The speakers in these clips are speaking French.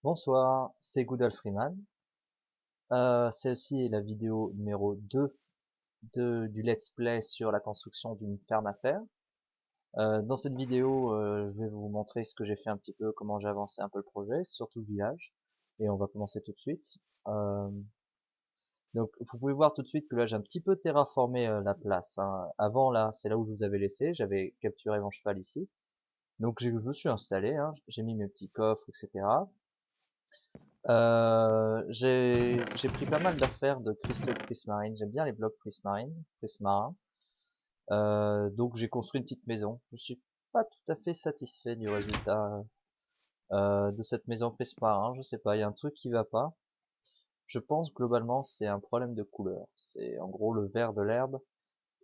Bonsoir, c'est Goodall Freeman. Celle-ci est la vidéo numéro 2 du let's play sur la construction d'une ferme à faire. Dans cette vidéo, je vais vous montrer ce que j'ai fait un petit peu, comment j'ai avancé un peu le projet, surtout le village. Et on va commencer tout de suite. Euh, donc vous pouvez voir tout de suite que là j'ai un petit peu terraformé la place, hein. Avant là, c'est là où je vous avais laissé, j'avais capturé mon cheval ici. Donc je me suis installé, hein, j'ai mis mes petits coffres, etc. J'ai pris pas mal d'affaires de cristaux prismarine. J'aime bien les blocs prismarins. Donc j'ai construit une petite maison. Je suis pas tout à fait satisfait du résultat de cette maison prismarin. Je sais pas, il y a un truc qui va pas. Je pense globalement c'est un problème de couleur. C'est en gros le vert de l'herbe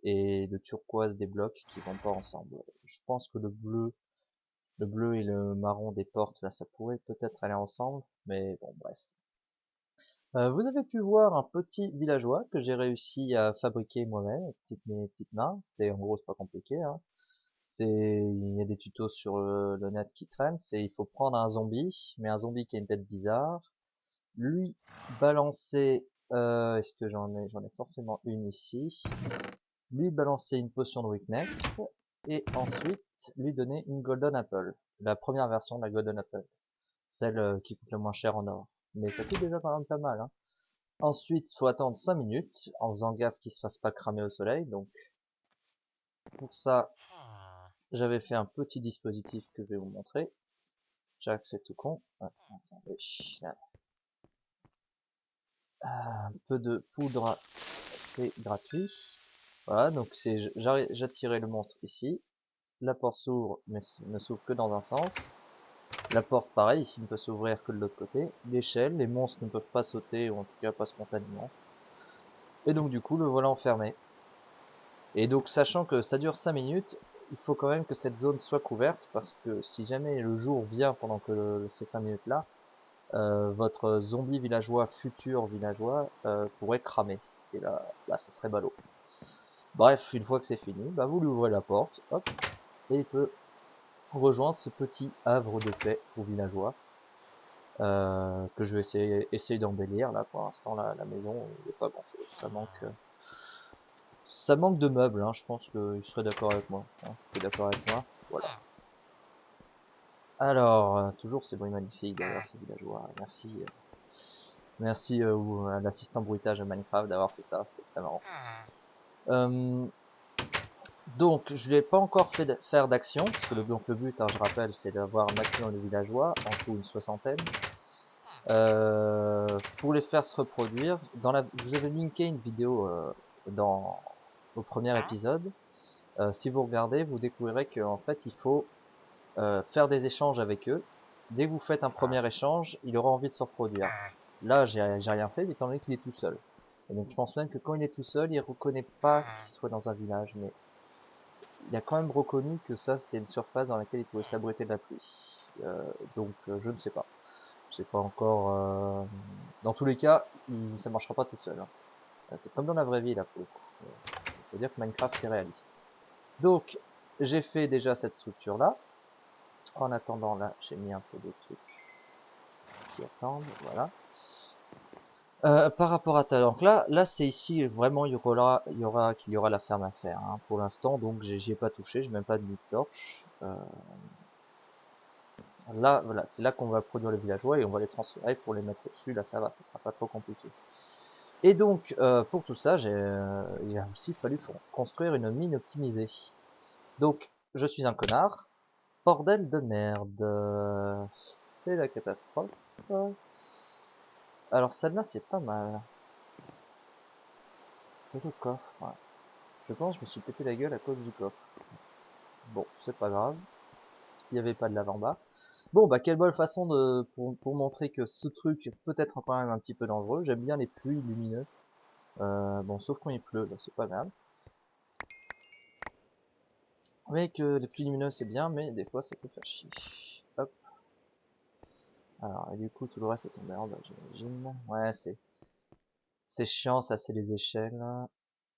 et le turquoise des blocs qui vont pas ensemble. Je pense que le bleu et le marron des portes là, ça pourrait peut-être aller ensemble, mais bon bref. Vous avez pu voir un petit villageois que j'ai réussi à fabriquer moi-même, avec mes petites mains. C'est en gros c'est pas compliqué, hein. Il y a des tutos sur le net qui traînent. Il faut prendre un zombie, mais un zombie qui a une tête bizarre, lui balancer, est-ce que j'en ai forcément une ici. Lui balancer une potion de weakness et ensuite lui donner une golden apple, la première version de la golden apple, celle qui coûte le moins cher en or. Mais ça coûte déjà quand même pas mal, hein. Ensuite, faut attendre 5 minutes en faisant gaffe qu'il se fasse pas cramer au soleil. Donc pour ça, j'avais fait un petit dispositif que je vais vous montrer. Jack, c'est tout con. Ah, attendez. Un peu de poudre, c'est gratuit. Voilà, donc j'attirais le monstre ici. La porte s'ouvre, mais ne s'ouvre que dans un sens. La porte, pareil, ici ne peut s'ouvrir que de l'autre côté. L'échelle, les monstres ne peuvent pas sauter, ou en tout cas pas spontanément. Et donc du coup, le voilà enfermé. Et donc, sachant que ça dure 5 minutes, il faut quand même que cette zone soit couverte, parce que si jamais le jour vient pendant que ces 5 minutes-là, votre zombie villageois, futur villageois, pourrait cramer. Et là, ça serait ballot. Bref, une fois que c'est fini, bah vous lui ouvrez la porte, hop, et il peut rejoindre ce petit havre de paix aux villageois, que je vais essayer d'embellir. Là, pour l'instant, la maison, il n'y a pas grand-chose. Ça manque de meubles, hein. Je pense qu'il serait d'accord avec moi, hein. Tu es d'accord avec moi? Voilà. Alors, toujours ces bruits magnifiques derrière ces villageois. Merci à l'assistant bruitage de Minecraft d'avoir fait ça, c'est très marrant. Donc, je l'ai pas encore fait faire d'action, parce que le but, hein, je rappelle, c'est d'avoir un maximum de villageois, en tout une soixantaine. Pour les faire se reproduire, je vous avais linké une vidéo au premier épisode. Si vous regardez, vous découvrirez qu'en fait, il faut faire des échanges avec eux. Dès que vous faites un premier échange, il aura envie de se reproduire. Là, j'ai rien fait, étant donné qu'il est tout seul. Et donc, je pense même que quand il est tout seul, il reconnaît pas qu'il soit dans un village, mais il a quand même reconnu que ça, c'était une surface dans laquelle il pouvait s'abriter de la pluie. Donc, je ne sais pas. Je sais pas encore. Dans tous les cas, ça marchera pas tout seul, hein. C'est comme dans la vraie vie, là, pour le coup. Il faut dire que Minecraft est réaliste. Donc, j'ai fait déjà cette structure-là. En attendant, là, j'ai mis un peu de trucs qui attendent, voilà. Par rapport à ta, donc là, c'est ici vraiment qu'il y aura la ferme à faire, hein. Pour l'instant, donc j'y ai pas touché, j'ai même pas de nuit torche. Là, voilà, c'est là qu'on va produire les villageois et on va les transférer pour les mettre au-dessus. Là, ça va, ça sera pas trop compliqué. Et donc, pour tout ça, il a aussi fallu construire une mine optimisée. Donc, je suis un connard. Bordel de merde. C'est la catastrophe. Alors celle-là, c'est pas mal. C'est le coffre, ouais. Je pense que je me suis pété la gueule à cause du coffre. Bon, c'est pas grave. Il n'y avait pas de lave en bas. Bon, bah quelle bonne façon pour montrer que ce truc peut être quand même un petit peu dangereux. J'aime bien les pluies lumineuses. Bon, sauf quand il pleut, là, c'est pas grave. Mais que les pluies lumineuses, c'est bien, mais des fois, ça peut faire chier. Hop. Alors, et du coup, tout le reste est tombé en bas, j'imagine. Ouais, c'est chiant, ça, c'est les échelles.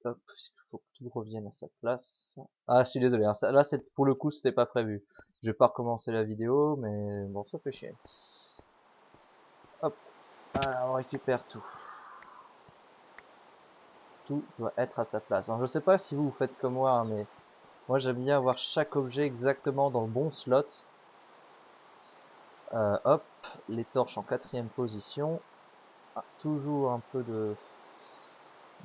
Hop, parce qu'il faut que tout revienne à sa place. Ah, je suis désolé, hein, là, pour le coup, c'était pas prévu. Je vais pas recommencer la vidéo, mais bon, ça fait chier. Hop, voilà, on récupère tout. Tout doit être à sa place. Alors, je sais pas si vous faites comme moi, hein, mais moi j'aime bien avoir chaque objet exactement dans le bon slot. Hop, les torches en 4e position. Ah, toujours un peu de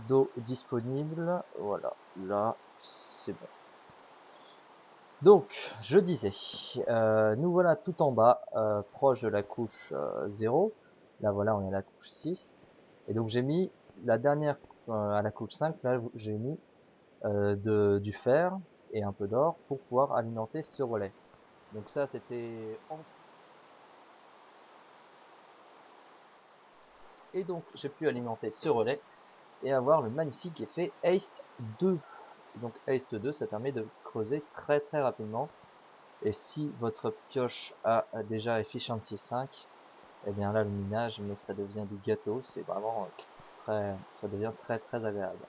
d'eau disponible. Voilà, là c'est bon. Donc, je disais, nous voilà tout en bas, proche de la couche 0. Là voilà, on est à la couche 6. Et donc j'ai mis la dernière à la couche 5, là j'ai mis du fer et un peu d'or pour pouvoir alimenter ce relais. Donc ça c'était... Et donc j'ai pu alimenter ce relais et avoir le magnifique effet Haste 2. Donc Haste 2, ça permet de creuser très très rapidement. Et si votre pioche a déjà Efficiency 5, eh bien là le minage, mais ça devient du gâteau, c'est vraiment ça devient très très agréable.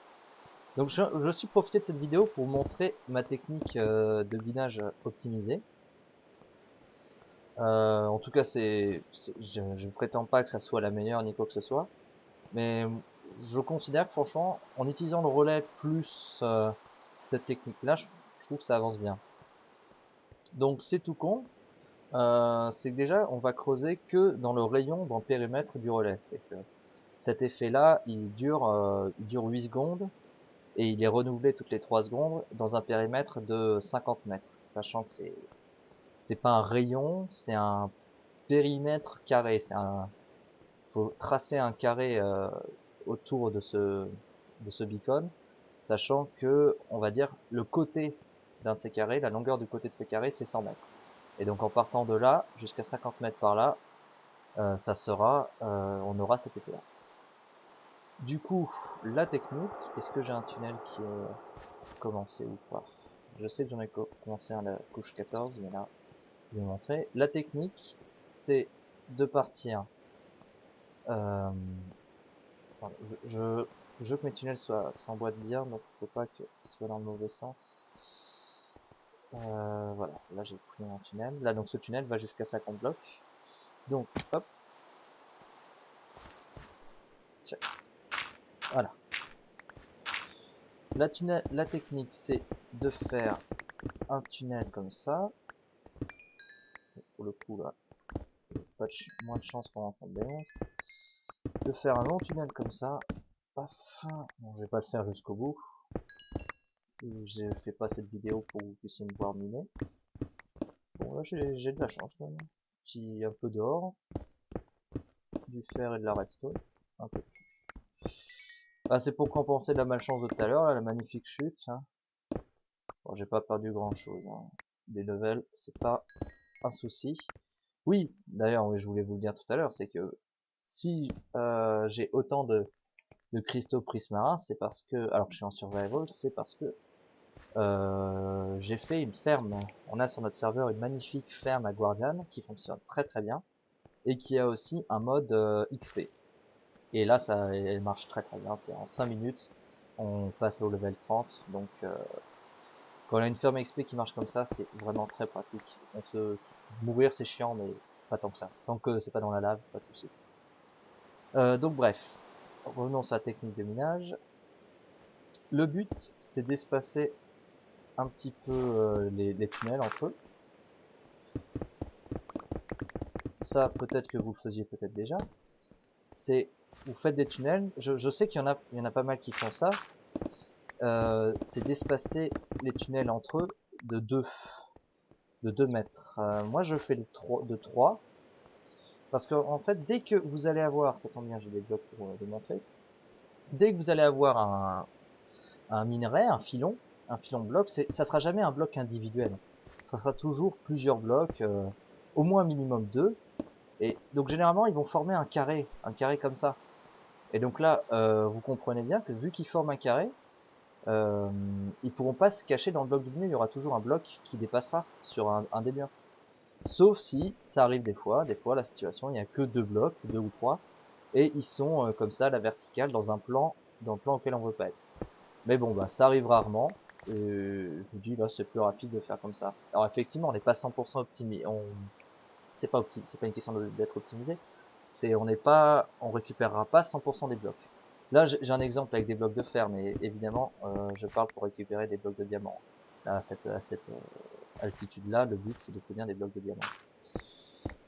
Donc je suis profité de cette vidéo pour vous montrer ma technique de minage optimisé. En tout cas, je ne prétends pas que ça soit la meilleure ni quoi que ce soit, mais je considère que franchement, en utilisant le relais plus cette technique-là, je trouve que ça avance bien. Donc c'est tout con, c'est que déjà on va creuser que dans le rayon, dans le périmètre du relais. C'est que cet effet-là, il dure 8 secondes et il est renouvelé toutes les 3 secondes dans un périmètre de 50 mètres, sachant que c'est pas un rayon, c'est un périmètre carré. Faut tracer un carré autour de ce beacon, sachant que on va dire le côté d'un de ces carrés, la longueur du côté de ces carrés, c'est 100 mètres. Et donc en partant de là jusqu'à 50 mètres par là, on aura cet effet-là. Du coup, la technique, est-ce que j'ai un tunnel qui est commencé ou pas? Je sais que j'en ai commencé à la couche 14, mais là, je vais vous montrer. La technique, c'est de partir. Euh, attendez, je veux que mes tunnels s'emboîtent bien, donc faut pas qu'ils soient dans le mauvais sens. Voilà, là j'ai pris un tunnel. Là, donc ce tunnel va jusqu'à 50 blocs. Donc, hop, check. Voilà. La technique, c'est de faire un tunnel comme ça. Pour le coup, là, pas de moins de chance pour en prendre des monstres. De faire un long tunnel comme ça. Paf. Bon, je vais pas le faire jusqu'au bout. Je fais pas cette vidéo pour que vous puissiez me voir miner. Bon, là, j'ai de la chance, quand même. Un peu d'or, du fer et de la redstone. Un peu. Ah, c'est pour compenser la malchance de tout à l'heure, là, la magnifique chute. Hein. Bon, j'ai pas perdu grand chose. Hein. Des levels, c'est pas un souci. Oui, d'ailleurs, oui, je voulais vous le dire tout à l'heure, c'est que si j'ai autant de cristaux prismarins, c'est parce que, alors que je suis en survival, c'est parce que j'ai fait une ferme. On a sur notre serveur une magnifique ferme à Guardian qui fonctionne très très bien et qui a aussi un mode XP. Et là, elle marche très très bien. C'est en 5 minutes, on passe au level 30. Donc, quand on a une ferme XP qui marche comme ça, c'est vraiment très pratique. Mourir, c'est chiant, mais pas tant que ça. Tant que c'est pas dans la lave, pas de souci. Donc bref, revenons sur la technique de minage. Le but, c'est d'espacer un petit peu les tunnels entre eux. Ça, peut-être que vous le faisiez peut-être déjà. C'est, vous faites des tunnels. Je sais qu'il y en a pas mal qui font ça. C'est d'espacer les tunnels entre eux de 2 mètres. Moi, je fais de 3. Parce que, en fait, dès que vous allez avoir, ça tombe bien, j'ai des blocs pour démontrer. Dès que vous allez avoir un minerai, un filon de bloc, ça sera jamais un bloc individuel. Ça sera toujours plusieurs blocs, au moins minimum 2. Et donc généralement ils vont former un carré comme ça. Et donc là, vous comprenez bien que vu qu'ils forment un carré, ils pourront pas se cacher dans le bloc du milieu. Il y aura toujours un bloc qui dépassera sur un des murs. Sauf si ça arrive des fois la situation, il n'y a que 2 blocs, 2 ou 3, et ils sont comme ça, à la verticale, dans le plan auquel on veut pas être. Mais bon, bah ça arrive rarement. Et je vous dis là, c'est plus rapide de faire comme ça. Alors effectivement, on n'est pas 100% optimisé. C'est pas une question d'être optimisé. On récupérera pas 100% des blocs. Là, j'ai un exemple avec des blocs de fer, mais évidemment, je parle pour récupérer des blocs de diamant. Là, à cette altitude-là, le but c'est d'obtenir des blocs de diamant.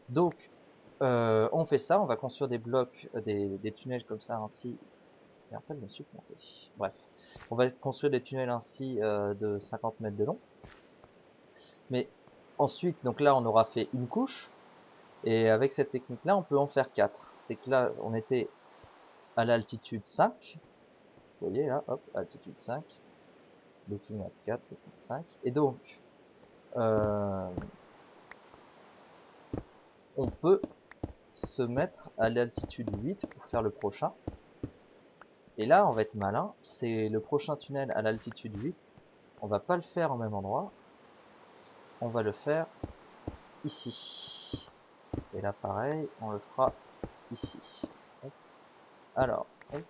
Donc, on fait ça, on va construire des blocs, des tunnels comme ça ainsi. Et après, je me suis planté. Bref, on va construire des tunnels ainsi de 50 mètres de long. Mais ensuite, donc là, on aura fait une couche. Et avec cette technique-là, on peut en faire 4. C'est que là, on était à l'altitude 5. Vous voyez là, hop, altitude 5. Looking at 4, looking 5. Et donc, euh, on peut se mettre à l'altitude 8 pour faire le prochain. Et là, on va être malin. C'est le prochain tunnel à l'altitude 8. On va pas le faire au même endroit. On va le faire ici. Et là, pareil, on le fera ici. Hop. Alors, hop.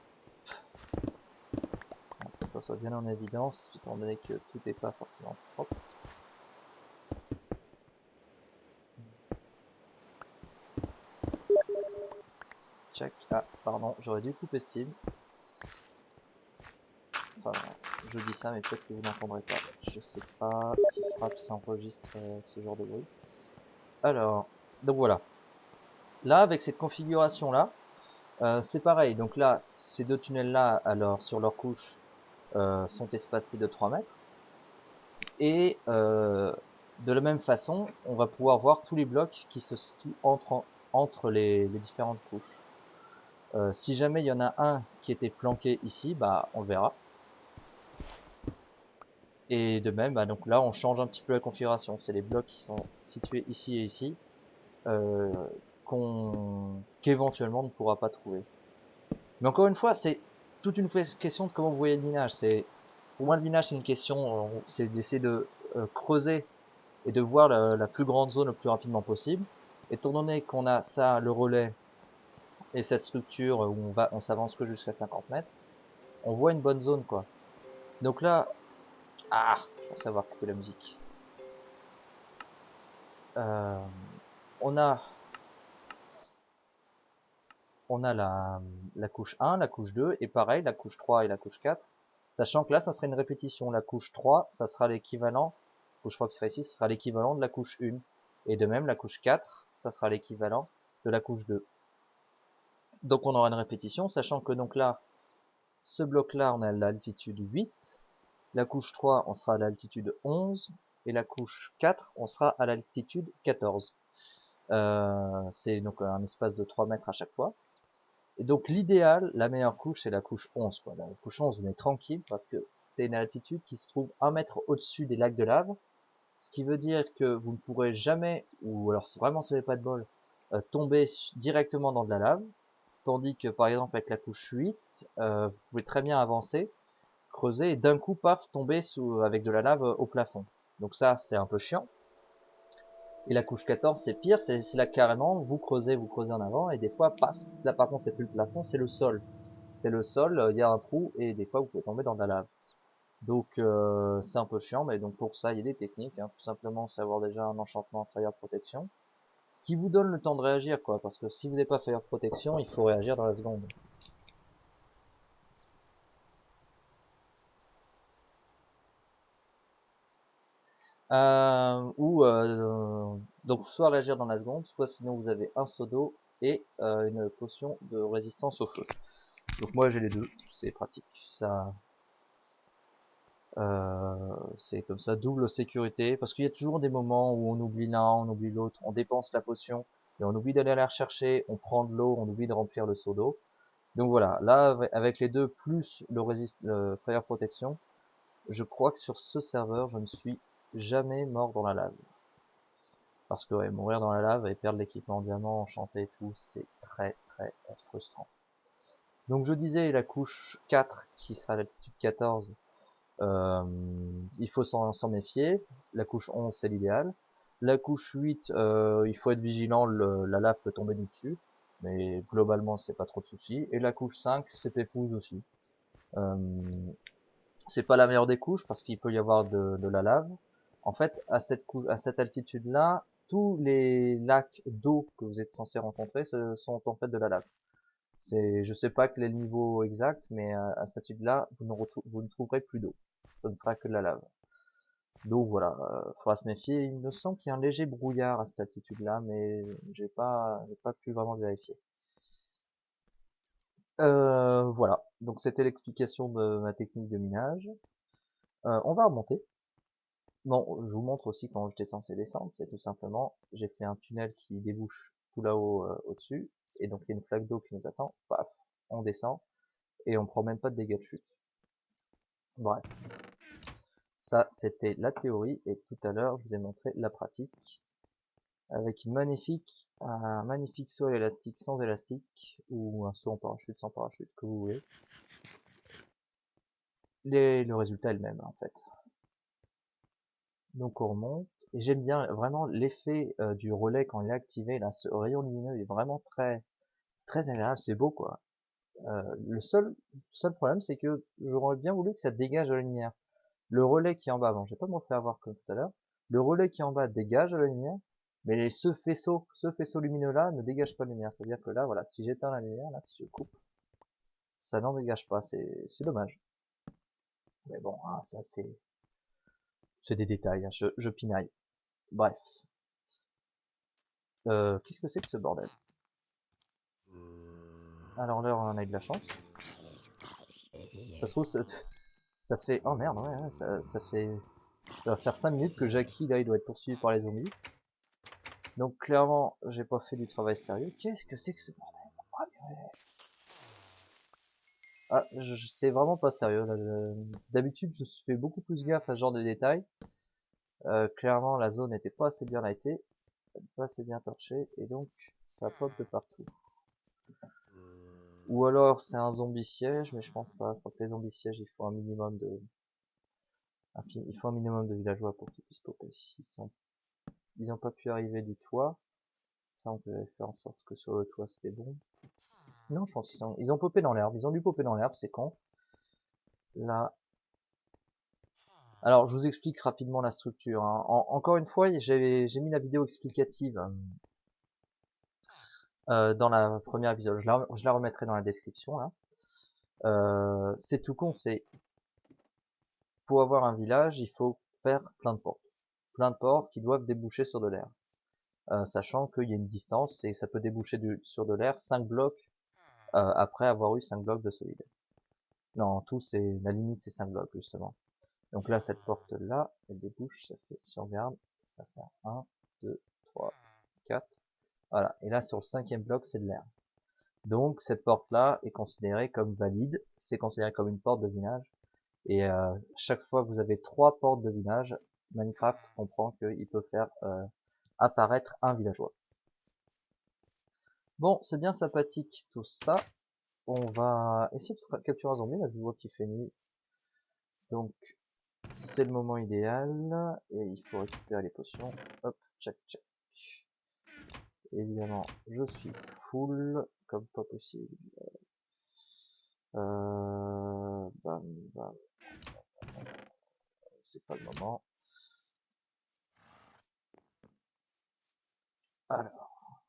Que ça soit bien en évidence, étant donné que tout n'est pas forcément propre. Check. Ah, pardon, j'aurais dû couper Steam. Enfin, je dis ça, mais peut-être que vous n'entendrez pas. Je sais pas si Fraps enregistre ce genre de bruit. Alors, donc voilà. Là, avec cette configuration-là, c'est pareil. Donc là, ces deux tunnels-là, alors sur leur couche, sont espacés de 3 mètres. Et de la même façon, on va pouvoir voir tous les blocs qui se situent entre les différentes couches. Si jamais il y en a un qui était planqué ici, bah on le verra. Et de même, bah, donc là on change un petit peu la configuration. C'est les blocs qui sont situés ici et ici euh, qu'éventuellement on ne pourra pas trouver. Mais encore une fois, c'est toute une question de comment vous voyez le minage. Pour moi le minage c'est une question, c'est d'essayer de creuser et de voir la plus grande zone le plus rapidement possible. Étant donné qu'on a ça, le relais et cette structure où on s'avance que jusqu'à 50 mètres, on voit une bonne zone quoi. Donc là, je pense avoir coupé la musique. Euh, on a la couche 1, la couche 2 et pareil la couche 3 et la couche 4. Sachant que là, ça serait une répétition. La couche 3, ça sera l'équivalent, couche 3 qui sera ici, ça sera l'équivalent de la couche 1. Et de même, la couche 4, ça sera l'équivalent de la couche 2. Donc on aura une répétition, sachant que donc là, ce bloc-là, on a l'altitude 8. La couche 3, on sera à l'altitude 11. Et la couche 4, on sera à l'altitude 14. C'est donc un espace de 3 mètres à chaque fois. Et donc l'idéal, la meilleure couche, c'est la couche 11. Quoi. La couche 11, on est tranquille parce que c'est une altitude qui se trouve 1 mètre au-dessus des lacs de lave. Ce qui veut dire que vous ne pourrez jamais, ou alors si vraiment ça n'avez pas de bol, tomber directement dans de la lave. Tandis que par exemple avec la couche 8, vous pouvez très bien avancer, creuser et d'un coup, paf, tomber avec de la lave au plafond. Donc ça, c'est un peu chiant. Et la couche 14, c'est pire, c'est là carrément, vous creusez en avant, et des fois, paf, là par contre c'est plus le plafond, c'est le sol. C'est le sol, il y a un trou, et des fois vous pouvez tomber dans de la lave. Donc c'est un peu chiant, mais donc pour ça il y a des techniques, hein, tout simplement savoir déjà un enchantement Fire Protection. Ce qui vous donne le temps de réagir, quoi, parce que si vous n'avez pas Fire Protection, il faut réagir dans la seconde. Donc soit réagir dans la seconde, soit sinon vous avez un seau d'eau et une potion de résistance au feu. Donc moi j'ai les deux, c'est pratique. Ça, c'est comme ça, double sécurité, parce qu'il y a toujours des moments où on oublie l'un, on oublie l'autre, on dépense la potion, et on oublie d'aller la rechercher, on prend de l'eau, on oublie de remplir le seau d'eau. Donc voilà, là avec les deux plus le Fire Protection, je crois que sur ce serveur, je ne suis jamais mort dans la lave. Parce que ouais, mourir dans la lave et perdre l'équipement en diamant, enchanté et tout, c'est très très frustrant. Donc je disais la couche 4 qui sera à l'altitude 14, il faut s'en méfier. La couche 11 c'est l'idéal. La couche 8, il faut être vigilant, la lave peut tomber du dessus. Mais globalement c'est pas trop de soucis. Et la couche 5 c'est pépouze aussi. Euh, c'est pas la meilleure des couches parce qu'il peut y avoir de la lave. En fait à cette altitude là, tous les lacs d'eau que vous êtes censé rencontrer sont en fait de la lave. Je sais pas quel est le niveau exact, mais à cette altitude-là, vous ne trouverez plus d'eau. Ça ne sera que de la lave. Donc voilà, faudra se méfier. Il me semble qu'il y a un léger brouillard à cette altitude-là, mais j'ai pas pu vraiment vérifier. Voilà, donc c'était l'explication de ma technique de minage. On va remonter. Bon, je vous montre aussi comment j'étais censé descendre. C'est tout simplement, j'ai fait un tunnel qui débouche tout là-haut au-dessus, et donc il y a une flaque d'eau qui nous attend. Paf, on descend et on prend même pas de dégâts de chute. Bref, ça c'était la théorie, et tout à l'heure je vous ai montré la pratique avec un magnifique saut élastique sans élastique, ou un saut en parachute sans parachute, que vous voulez. Le résultat est le même en fait. Donc on remonte, et j'aime bien vraiment l'effet du relais quand il est activé, là, ce rayon lumineux il est vraiment très agréable, c'est beau quoi. Le seul problème c'est que j'aurais bien voulu que ça dégage de la lumière. Le relais qui est en bas, bon je vais pas me faire voir comme tout à l'heure, le relais qui est en bas dégage de la lumière, mais ce faisceau lumineux là ne dégage pas de lumière, c'est à dire que là voilà, si j'éteins la lumière, là si je coupe, ça n'en dégage pas, c'est dommage. Mais bon, hein, ça c'est des détails, hein, je pinaille. Bref. Qu'est-ce que c'est que ce bordel? Alors là, on a eu de la chance. Ça se trouve, ça fait... Oh merde, ouais, ça fait... Ça va faire 5 minutes que Jackie, là, il doit être poursuivi par les zombies. Donc clairement, j'ai pas fait du travail sérieux. Qu'est-ce que c'est que ce bordel? Ah, c'est vraiment pas sérieux, là. D'habitude, je fais beaucoup plus gaffe à ce genre de détails. Clairement, la zone n'était pas assez bien lightée, pas assez bien torchée, et donc, ça pop de partout. Ou alors c'est un zombie siège, mais je pense pas. Je crois que les zombies sièges, il faut un minimum de villageois pour qu'ils puissent popper. Ils ont pas pu arriver du toit. Ça, on peut faire en sorte que sur le toit c'était bon. Non, je pense ils ont popé dans l'herbe. Ils ont dû popper dans l'herbe, c'est con. Là. Alors, je vous explique rapidement la structure, hein. Encore une fois, j'ai mis la vidéo explicative dans la première épisode. Je la remettrai dans la description là. C'est tout con, c'est pour avoir un village, il faut faire plein de portes. Plein de portes qui doivent déboucher sur de l'air. Sachant qu'il y a une distance et ça peut déboucher sur de l'air 5 blocs après avoir eu 5 blocs de solide. Non, en tout, la limite, c'est 5 blocs, justement. Donc là, cette porte-là, elle débouche, ça fait, si on regarde, ça fait 1, 2, 3, 4. Voilà. Et là, sur le 5e bloc, c'est de l'air. Donc, cette porte-là est considérée comme valide. C'est considéré comme une porte de village. Et chaque fois que vous avez 3 portes de village, Minecraft comprend qu'il peut faire apparaître un villageois. Bon, c'est bien sympathique tout ça. On va essayer de capturer un zombie, là je vois qu'il fait nuit. Donc c'est le moment idéal. Et il faut récupérer les potions. Hop, check, check. Évidemment, je suis full, comme pas possible. Bam, bam. C'est pas le moment. Alors,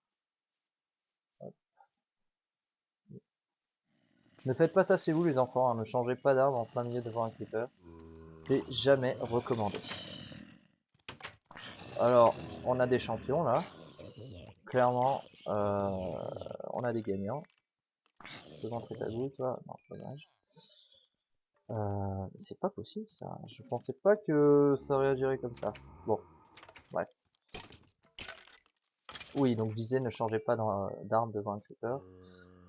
ne faites pas ça chez vous les enfants, hein. Ne changez pas d'arme en plein milieu devant un creeper. C'est jamais recommandé. Alors, on a des champions là. Clairement, on a des gagnants. Tu peux montrer ta goutte, toi? Non, dommage. C'est pas possible ça. Je pensais pas que ça réagirait comme ça. Bon, bref. Oui, donc je disais ne changez pas d'arme devant un creeper.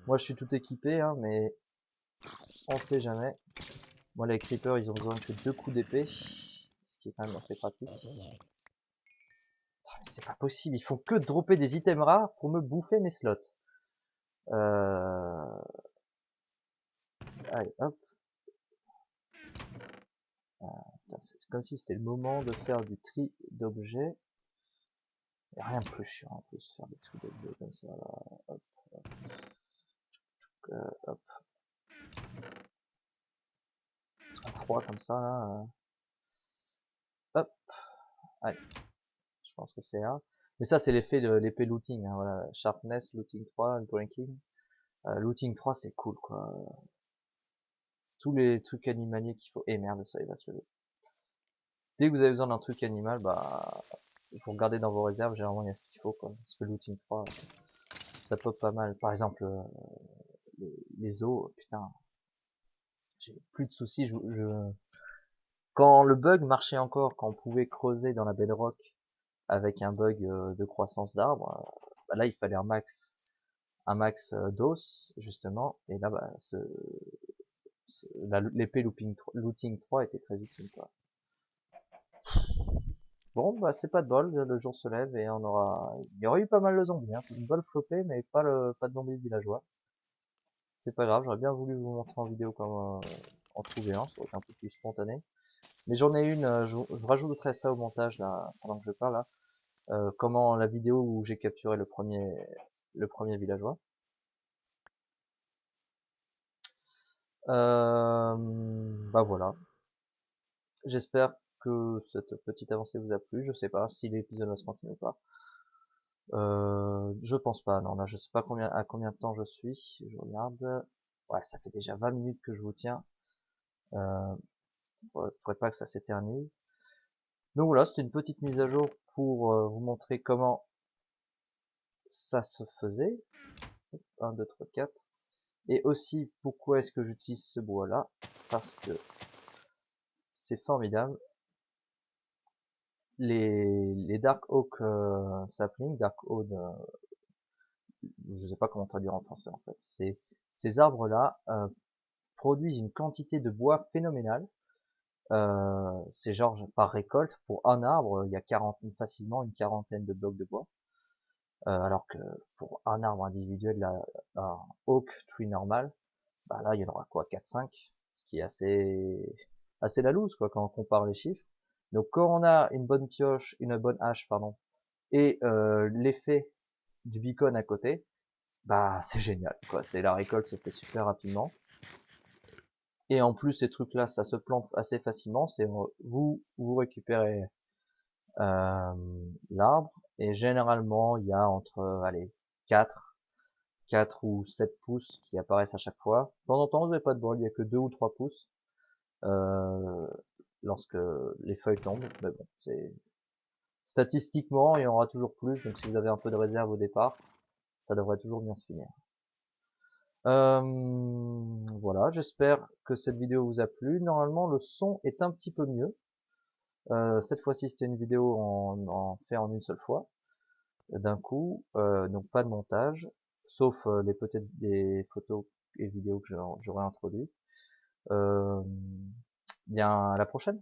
Moi je suis tout équipé, hein, mais on sait jamais. Moi les creepers ils ont besoin que de 2 coups d'épée, ce qui est quand même assez pratique. Putain, mais c'est pas possible, ils font que dropper des items rares pour me bouffer mes slots. Allez, hop. C'est comme si c'était le moment de faire du tri d'objets. Y a rien de plus chiant en plus, faire des tri d'objets comme ça là. Hop, hop. Hop. Un froid comme ça là. Hop. Allez. Je pense que c'est là. Mais ça, c'est l'effet de l'épée looting, hein, voilà. Sharpness, looting 3, breaking. Looting 3, c'est cool, quoi. Tous les trucs animaliers qu'il faut. Et merde, ça, il va se lever. Dès que vous avez besoin d'un truc animal, bah, vous regardez dans vos réserves, généralement, il y a ce qu'il faut, quoi. Parce que looting 3, ça pop pas mal. Par exemple, les os, putain, j'ai plus de soucis. Quand le bug marchait encore, quand on pouvait creuser dans la bedrock avec un bug de croissance d'arbre, bah là, il fallait un max d'os, justement. Et là, bah, l'épée looting 3 était très utile, quoi. Bon, bah c'est pas de bol, le jour se lève et il y aurait eu pas mal de zombies, hein. Une bonne flopée, mais pas de zombies villageois. C'est pas grave, j'aurais bien voulu vous montrer en vidéo comment en trouver un, ça aurait été un peu plus spontané. Mais j'en ai une, je rajouterai ça au montage là, pendant que je parle là. Comment la vidéo où j'ai capturé le premier villageois. Bah voilà. J'espère que cette petite avancée vous a plu. Je sais pas si l'épisode va se continuer ou pas. Je pense pas. Non, là, je sais pas à combien de temps je suis. Je regarde. Ouais, ça fait déjà 20 minutes que je vous tiens. Euh, faudrait pas que ça s'éternise. Donc voilà, c'était une petite mise à jour pour vous montrer comment ça se faisait. 1, 2, 3, 4. Et aussi, pourquoi est-ce que j'utilise ce bois-là? Parce que c'est formidable. Les Dark Oak sapling, Dark Oak, je sais pas comment traduire en français en fait. Ces arbres-là produisent une quantité de bois phénoménale. C'est genre par récolte, pour un arbre, il y a facilement une quarantaine de blocs de bois. Alors que pour un arbre individuel, un oak tree normal, bah là il y en aura quoi, 4-5, ce qui est assez la loose quoi quand on compare les chiffres. Donc quand on a une bonne hache pardon, et l'effet du beacon à côté, bah c'est génial quoi. C'est la récolte se fait super rapidement. Et en plus ces trucs là ça se plante assez facilement. C'est vous récupérez l'arbre et généralement il y a entre allez 4 ou 7 pouces qui apparaissent à chaque fois. De temps en temps vous n'avez pas de bol, il y a que 2 ou 3 pouces euh, lorsque les feuilles tombent. Mais bon, c'est statistiquement il y en aura toujours plus. Donc si vous avez un peu de réserve au départ, ça devrait toujours bien se finir. Voilà, j'espère que cette vidéo vous a plu. Normalement, le son est un petit peu mieux. Cette fois-ci, c'était une vidéo fait en une seule fois, d'un coup, donc pas de montage, sauf peut-être des photos et vidéos que j'aurais introduites. Bien, à la prochaine.